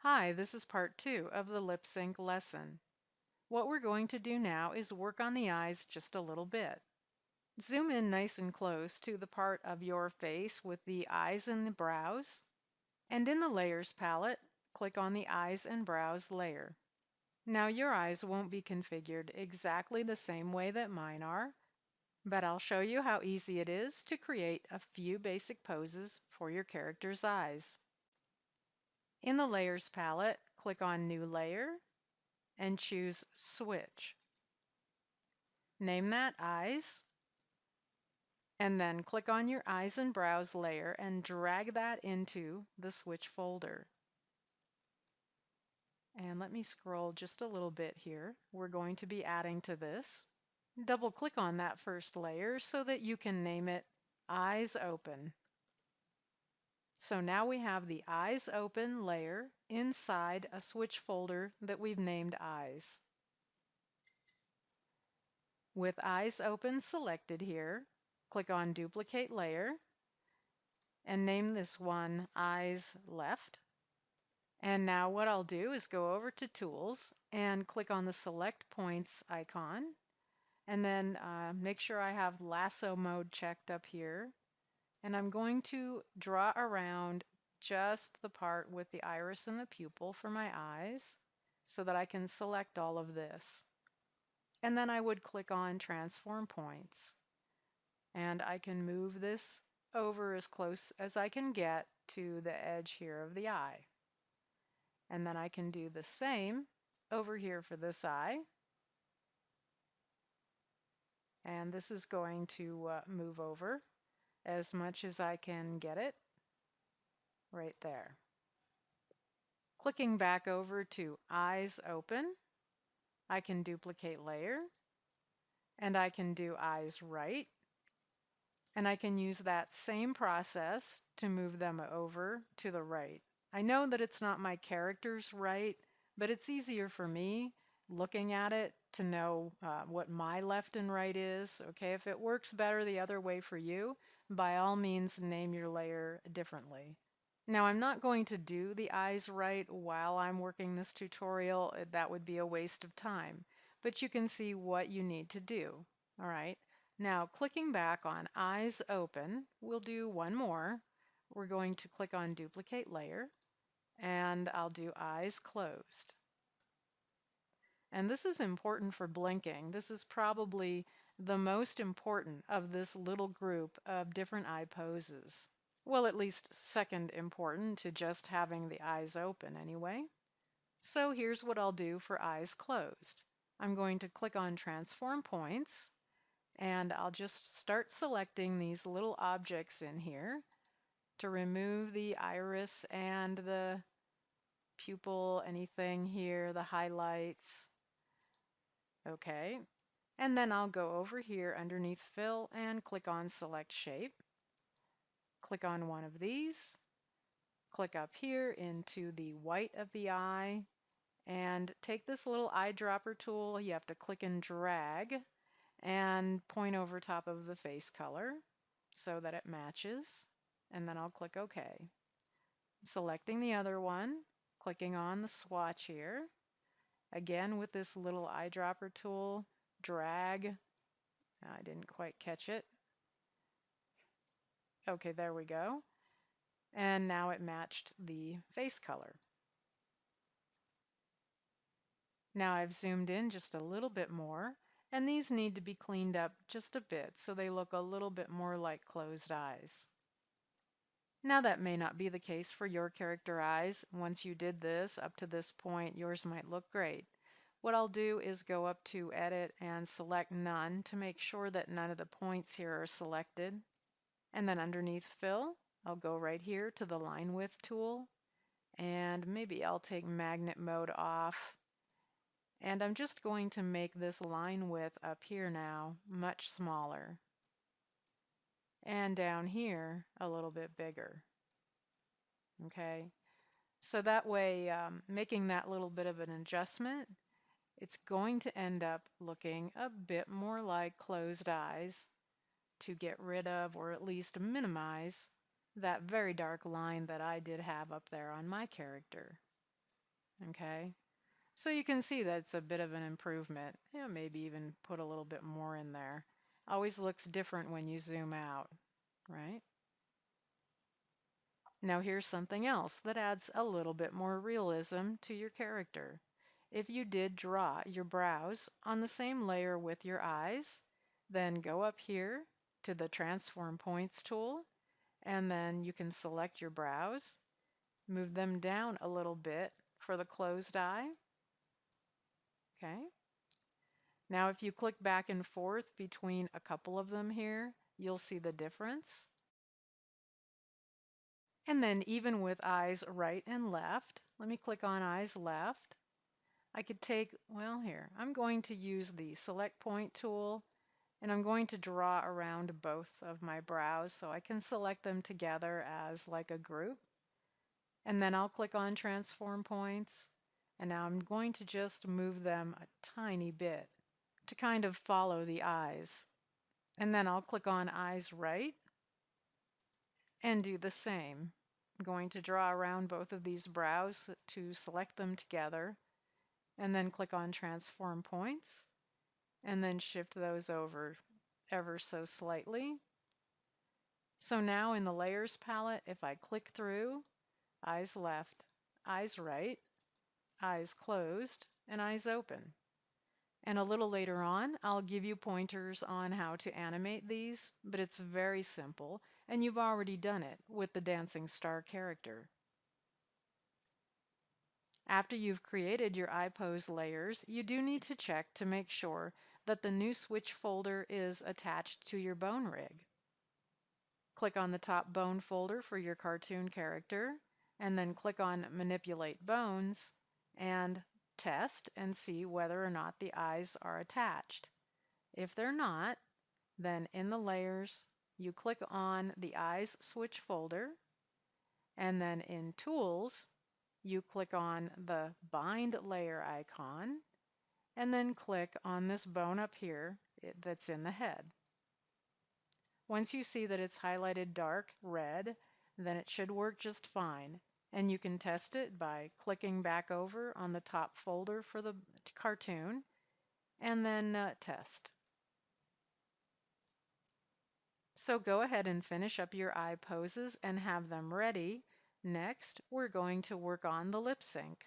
Hi, this is part 2 of the lip sync lesson. What we're going to do now is work on the eyes just a little bit. Zoom in nice and close to the part of your face with the eyes and the brows. And in the Layers palette, click on the Eyes and Brows layer. Now your eyes won't be configured exactly the same way that mine are, but I'll show you how easy it is to create a few basic poses for your character's eyes. In the Layers palette, click on New Layer and choose Switch. Name that Eyes, and then click on your Eyes and Brows layer and drag that into the Switch folder. And let me scroll just a little bit here. We're going to be adding to this. Double click on that first layer so that you can name it Eyes Open. So now we have the Eyes Open layer inside a Switch folder that we've named Eyes. With Eyes Open selected here, click on Duplicate Layer and name this one Eyes Left. And now what I'll do is go over to Tools and click on the Select Points icon, and then make sure I have lasso mode checked up here. And I'm going to draw around just the part with the iris and the pupil for my eyes so that I can select all of this. And then I would click on Transform Points. And I can move this over as close as I can get to the edge here of the eye. And then I can do the same over here for this eye. And this is going to move over as much as I can get it right there. Clicking back over to Eyes Open, I can duplicate layer, and I can do Eyes Right, and I can use that same process to move them over to the right. I know that it's not my character's right, but it's easier for me looking at it to know what my left and right is. Okay, if it works better the other way for you, by all means name your layer differently. Now I'm not going to do the eyes right while I'm working this tutorial. That would be a waste of time, but you can see what you need to do. All right, now clicking back on Eyes Open, we'll do one more. We're going to click on Duplicate Layer, and I'll do Eyes Closed. And this is important for blinking. This is probably the most important of this little group of different eye poses. Well, at least second important to just having the eyes open anyway. So here's what I'll do for eyes closed. I'm going to click on Transform Points, and I'll just start selecting these little objects in here to remove the iris and the pupil, anything here, the highlights. Okay, and then I'll go over here underneath Fill and click on Select Shape. Click on one of these, click up here into the white of the eye, and take this little eyedropper tool. You have to click and drag and point over top of the face color so that it matches, and then I'll click OK. Selecting the other one, clicking on the swatch here. Again with this little eyedropper tool, drag. I didn't quite catch it. Okay, there we go. And now it matched the face color. Now I've zoomed in just a little bit more, and these need to be cleaned up just a bit so they look a little bit more like closed eyes. Now that may not be the case for your character eyes. Once you did this up to this point, yours might look great. What I'll do is go up to Edit and select None to make sure that none of the points here are selected. And then underneath Fill, I'll go right here to the Line Width tool, and maybe I'll take Magnet Mode off. And I'm just going to make this line width up here now much smaller. And down here a little bit bigger. Okay, so that way making that little bit of an adjustment, it's going to end up looking a bit more like closed eyes to get rid of, or at least minimize, that very dark line that I did have up there on my character. Okay, so you can see that's a bit of an improvement. Yeah, maybe even put a little bit more in there. Always looks different when you zoom out, right? Now here's something else that adds a little bit more realism to your character. If you did draw your brows on the same layer with your eyes, then go up here to the Transform Points tool, and then you can select your brows, move them down a little bit for the closed eye. Okay. Now if you click back and forth between a couple of them here, you'll see the difference. And then even with eyes right and left, let me click on eyes left. I could take, well here, I'm going to use the select point tool and I'm going to draw around both of my brows so I can select them together as like a group. And then I'll click on transform points, and now I'm going to just move them a tiny bit to kind of follow the eyes. And then I'll click on eyes right and do the same. I'm going to draw around both of these brows to select them together, and then click on transform points, and then shift those over ever so slightly. So now in the layers palette, if I click through, eyes left, eyes right, eyes closed, and eyes open. And a little later on, I'll give you pointers on how to animate these, but it's very simple, and you've already done it with the dancing star character. After you've created your eye pose layers, you do need to check to make sure that the new switch folder is attached to your bone rig. Click on the top bone folder for your cartoon character, and then click on Manipulate Bones and test and see whether or not the eyes are attached. If they're not, then in the layers, you click on the eyes switch folder, and then in Tools, you click on the bind layer icon, and then click on this bone up here that's in the head. Once you see that it's highlighted dark red, then it should work just fine. And you can test it by clicking back over on the top folder for the cartoon and then test. So go ahead and finish up your eye poses and have them ready. Next, we're going to work on the lip sync.